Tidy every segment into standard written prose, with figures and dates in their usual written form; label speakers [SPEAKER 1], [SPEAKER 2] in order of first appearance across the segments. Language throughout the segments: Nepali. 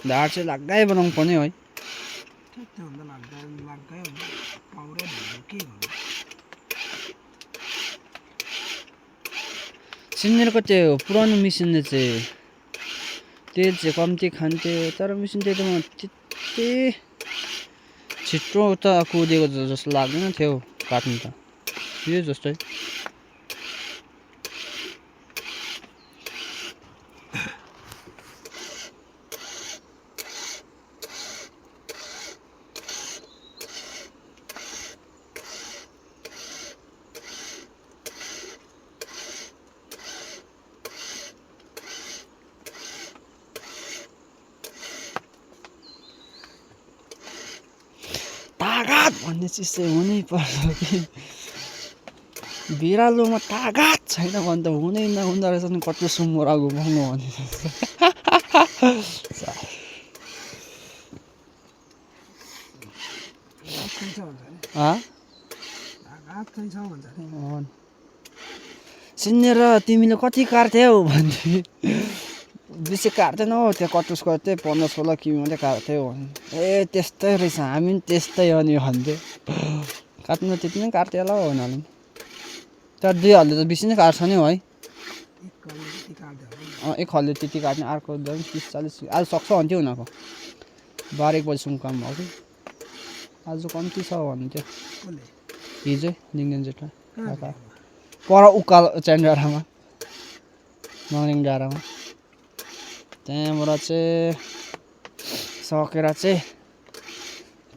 [SPEAKER 1] धार चाहिँ लाग्दै बनाउनु पर्ने है
[SPEAKER 2] त्योभन्दा लाग्दै पाउरो के गर्नु
[SPEAKER 1] सिन्नेरको त्यो पुरानो मिसिनले चाहिँ तेल चाहिँ कम्ती खान्थ्यो तर मिसिन चाहिँ त्यति छिट्टो त कुदेको जस्तो लाग्दैन थियो काट्नु त यो जस्तै तागत भन्ने चिज चाहिँ हुनैपर्छ कि बिरालोमा तागत छैन भने त हुनै नहुँदो रहेछ नि कत्रो सुँगुर घुमाउनु भने सिन्नेर तिमीले कति काट्थ्यौ भन्थे बेसी काट्दैनौ त्यहाँ कटुसको त्यही 15-16 किमी मात्रै काट्थ्यौ ए त्यस्तै रहेछ हामी पनि त्यस्तै हो नि भन्थ्यो काट्नु त्यति नै काट्थ्यो होला उनीहरूले तर 2 हलले त बेसी नै काट्छ नि है एक हलले त्यति काट्ने अर्को 30-40 आज सक्छ भन्थ्यो उनीहरूको 12-1 बजीसम्म काम भयो कि आज कम्ती छ भन्थ्यो हिजो लिङ्गेन जेठा पर उकालो च्यान्डारामा नलिङ डाँडामा त्यहाँबाट चाहिँ सकेर चाहिँ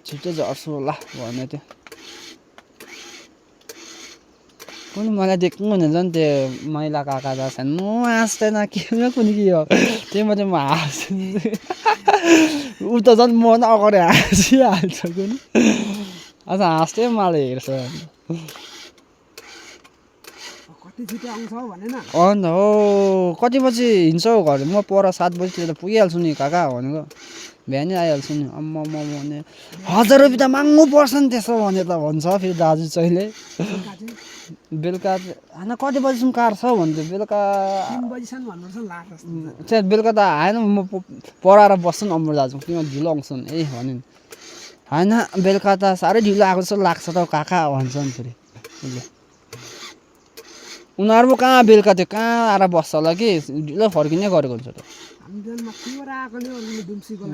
[SPEAKER 1] छिटो झर्छु होला भन्यो त्यो कुन मलाई देख्नु हुँदैन नि त्यो मैला काका त सानो हाँस्दैन के कुनि के हो त्यही मात्रै म हाँस्छु ऊ त झन् म अगाडि हाँसिहाल्छ कुनि आज हाँस्थ्यो मलाई हेर्छ अन्त हो कति बजी हिँड्छौ घर म पर 7 बजीतिर पुगिहाल्छु नि काका भनेको बिहानै आइहाल्छु नि अम्म भने 1000 रुपियाँ त माग्नु पर्छ नि त्यसो भने त भन्छ फेरि दाजु चाहिँले बेलुका होइन कति बजीसम्म काट्छ भन्थ्यो बेलुका
[SPEAKER 2] 3 बजीसम्म भन्नुपर्छ लाग्छ
[SPEAKER 1] त्यहाँ बेलुका त आएन म पराएर बस्छु नि अमर दाजु किन ढिलो आउँछु नि ए भने होइन बेलुका त साह्रै ढिलो आएको जस्तो लाग्छ त काका भन्छ नि फेरि उसले उनीहरू पो कहाँ बेलुका त्यो कहाँ आएर बस्छ होला कि ढिलो फर्किने गरेको हुन्छ त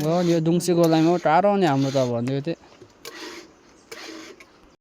[SPEAKER 1] हो नि यो दुम्सी गोलाइमा टाढो नि हाम्रो त भन्दै थियो